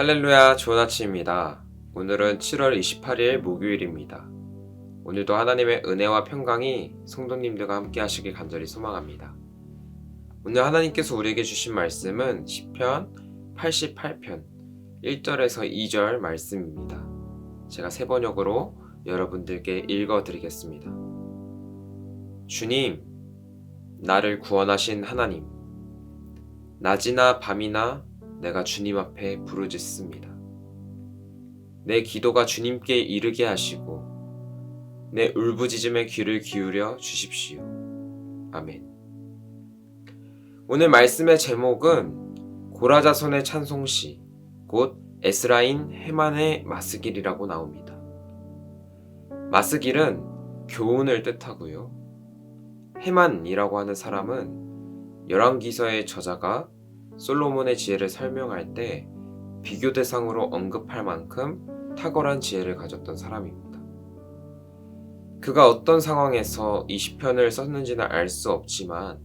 할렐루야, 좋은 아침입니다. 오늘은 7월 28일 목요일입니다. 오늘도 하나님의 은혜와 평강이 성도님들과 함께 하시길 간절히 소망합니다. 오늘 하나님께서 우리에게 주신 말씀은 시편 88편 1절에서 2절 말씀입니다. 제가 세 번역으로 여러분들께 읽어드리겠습니다. 주님, 나를 구원하신 하나님, 낮이나 밤이나 내가 주님 앞에 부르짖습니다. 내 기도가 주님께 이르게 하시고 내 울부짖음에 귀를 기울여 주십시오. 아멘. 오늘 말씀의 제목은 고라자손의 찬송시, 곧 에스라인 헤만의 마스길이라고 나옵니다. 마스길은 교훈을 뜻하고요. 헤만이라고 하는 사람은 열왕기서의 저자가 솔로몬의 지혜를 설명할 때 비교 대상으로 언급할 만큼 탁월한 지혜를 가졌던 사람입니다. 그가 어떤 상황에서 이 시편을 썼는지는 알 수 없지만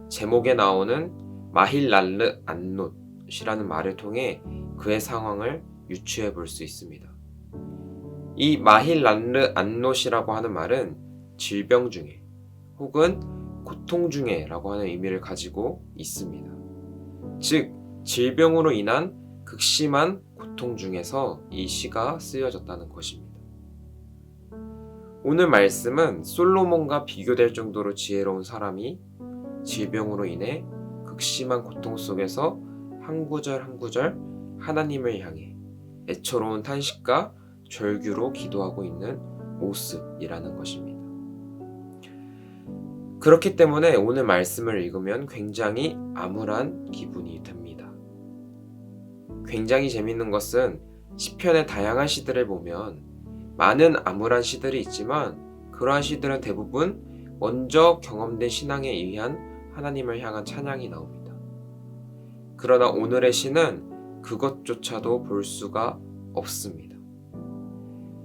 제목에 나오는 마힐랄르 안롯이라는 말을 통해 그의 상황을 유추해 볼 수 있습니다. 이 마힐랄르 안롯이라고 하는 말은 질병 중에 혹은 고통 중에 라고 하는 의미를 가지고 있습니다. 즉, 질병으로 인한 극심한 고통 중에서 이 시가 쓰여졌다는 것입니다. 오늘 말씀은 솔로몬과 비교될 정도로 지혜로운 사람이 질병으로 인해 극심한 고통 속에서 한 구절 한 구절 하나님을 향해 애처로운 탄식과 절규로 기도하고 있는 모습이라는 것입니다. 그렇기 때문에 오늘 말씀을 읽으면 굉장히 암울한 기분이 듭니다. 굉장히 재밌는 것은 시편의 다양한 시들을 보면 많은 암울한 시들이 있지만 그러한 시들은 대부분 먼저 경험된 신앙에 의한 하나님을 향한 찬양이 나옵니다. 그러나 오늘의 시는 그것조차도 볼 수가 없습니다.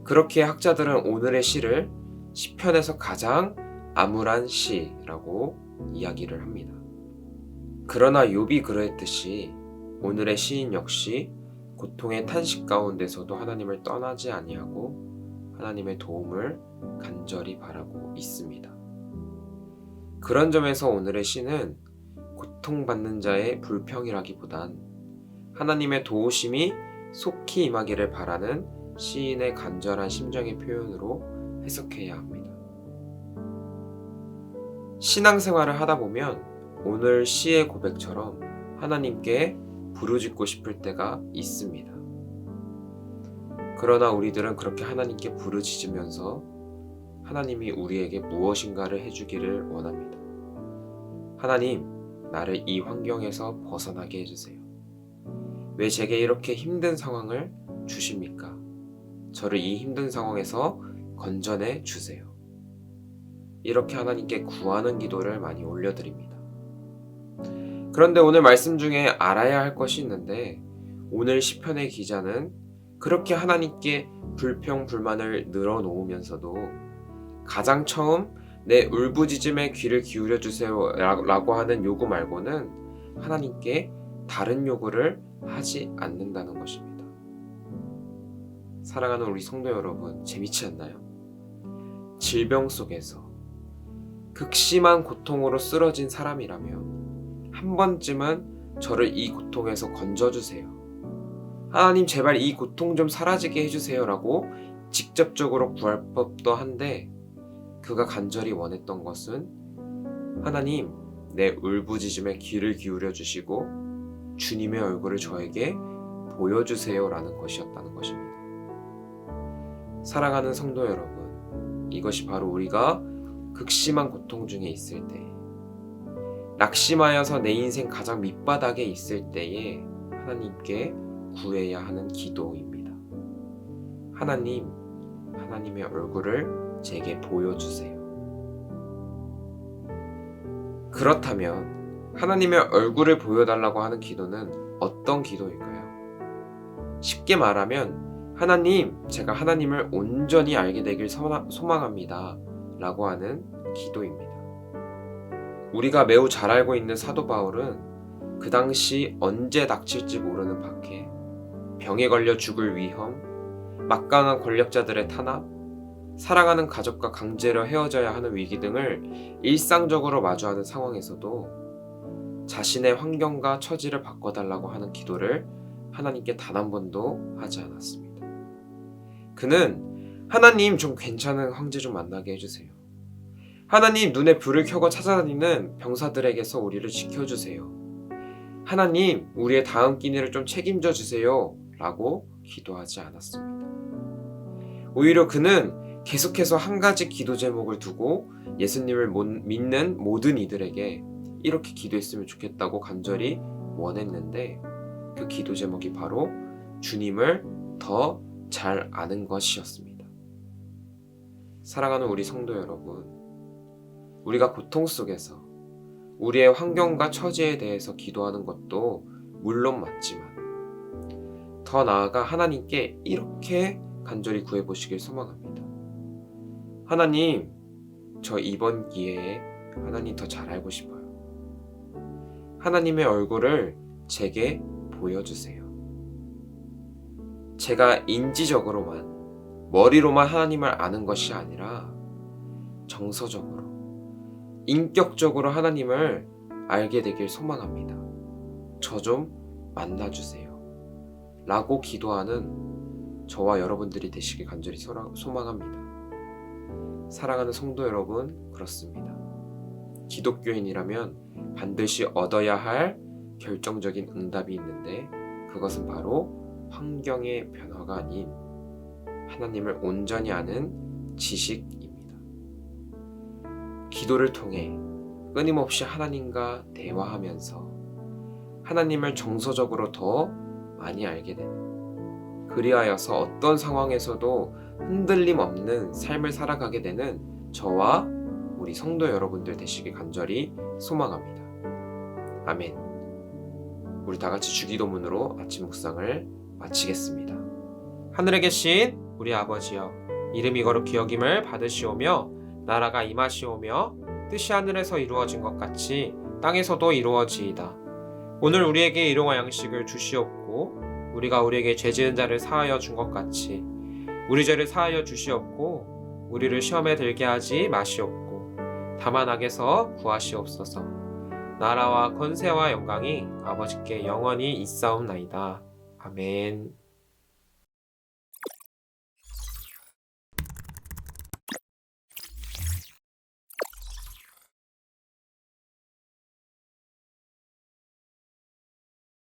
그렇게 학자들은 오늘의 시를 시편에서 가장 암울한 시라고 이야기를 합니다. 그러나 욥이 그러했듯이 오늘의 시인 역시 고통의 탄식 가운데서도 하나님을 떠나지 아니하고 하나님의 도움을 간절히 바라고 있습니다. 그런 점에서 오늘의 시는 고통받는 자의 불평이라기보단 하나님의 도우심이 속히 임하기를 바라는 시인의 간절한 심정의 표현으로 해석해야 합니다. 신앙생활을 하다 보면 오늘 시의 고백처럼 하나님께 부르짖고 싶을 때가 있습니다. 그러나 우리들은 그렇게 하나님께 부르짖으면서 하나님이 우리에게 무엇인가를 해주기를 원합니다. 하나님, 나를 이 환경에서 벗어나게 해주세요. 왜 제게 이렇게 힘든 상황을 주십니까? 저를 이 힘든 상황에서 건져내 주세요. 이렇게 하나님께 구하는 기도를 많이 올려드립니다. 그런데 오늘 말씀 중에 알아야 할 것이 있는데 오늘 시편의 기자는 그렇게 하나님께 불평, 불만을 늘어놓으면서도 가장 처음 내 울부짖음에 귀를 기울여 주세요 라고 하는 요구 말고는 하나님께 다른 요구를 하지 않는다는 것입니다. 사랑하는 우리 성도 여러분, 재미치 않나요? 질병 속에서 극심한 고통으로 쓰러진 사람이라면 한 번쯤은 저를 이 고통에서 건져주세요. 하나님, 제발 이 고통 좀 사라지게 해주세요 라고 직접적으로 구할 법도 한데 그가 간절히 원했던 것은 하나님, 내 울부짖음에 귀를 기울여 주시고 주님의 얼굴을 저에게 보여주세요 라는 것이었다는 것입니다. 사랑하는 성도 여러분, 이것이 바로 우리가 극심한 고통 중에 있을 때, 낙심하여서 내 인생 가장 밑바닥에 있을 때에 하나님께 구해야 하는 기도입니다. 하나님, 하나님의 얼굴을 제게 보여주세요. 그렇다면 하나님의 얼굴을 보여달라고 하는 기도는 어떤 기도일까요? 쉽게 말하면 하나님, 제가 하나님을 온전히 알게 되길 소망합니다 라고 하는 기도입니다. 우리가 매우 잘 알고 있는 사도 바울은 그 당시 언제 닥칠지 모르는 박해, 병에 걸려 죽을 위험, 막강한 권력자들의 탄압, 사랑하는 가족과 강제로 헤어져야 하는 위기 등을 일상적으로 마주하는 상황에서도 자신의 환경과 처지를 바꿔달라고 하는 기도를 하나님께 단 한 번도 하지 않았습니다. 그는 하나님, 좀 괜찮은 황제 좀 만나게 해주세요. 하나님, 눈에 불을 켜고 찾아다니는 병사들에게서 우리를 지켜주세요. 하나님, 우리의 다음 끼니를 좀 책임져 주세요 라고 기도하지 않았습니다. 오히려 그는 계속해서 한 가지 기도 제목을 두고 예수님을 믿는 모든 이들에게 이렇게 기도했으면 좋겠다고 간절히 원했는데, 그 기도 제목이 바로 주님을 더 잘 아는 것이었습니다. 사랑하는 우리 성도 여러분, 우리가 고통 속에서 우리의 환경과 처지에 대해서 기도하는 것도 물론 맞지만, 더 나아가 하나님께 이렇게 간절히 구해보시길 소망합니다. 하나님, 저 이번 기회에 하나님 더 잘 알고 싶어요. 하나님의 얼굴을 제게 보여주세요. 제가 인지적으로만, 머리로만 하나님을 아는 것이 아니라 정서적으로, 인격적으로 하나님을 알게 되길 소망합니다. 저 좀 만나주세요 라고 기도하는 저와 여러분들이 되시길 간절히 소망합니다. 사랑하는 성도 여러분, 그렇습니다. 기독교인이라면 반드시 얻어야 할 결정적인 응답이 있는데, 그것은 바로 환경의 변화가 아닌 하나님을 온전히 아는 지식입니다. 기도를 통해 끊임없이 하나님과 대화하면서 하나님을 정서적으로 더 많이 알게 되는, 그리하여서 어떤 상황에서도 흔들림 없는 삶을 살아가게 되는 저와 우리 성도 여러분들 되시길 간절히 소망합니다. 아멘. 우리 다 같이 주기도문으로 아침 묵상을 마치겠습니다. 하늘에 계신 우리 아버지여, 이름이 거룩히 여김을 받으시오며 나라가 임하시오며 뜻이 하늘에서 이루어진 것 같이 땅에서도 이루어지이다. 오늘 우리에게 일용할 양식을 주시옵고, 우리가 우리에게 죄 지은 자를 사하여 준 것 같이 우리 죄를 사하여 주시옵고, 우리를 시험에 들게 하지 마시옵고 다만 악에서 구하시옵소서. 나라와 권세와 영광이 아버지께 영원히 있사옵나이다. 아멘.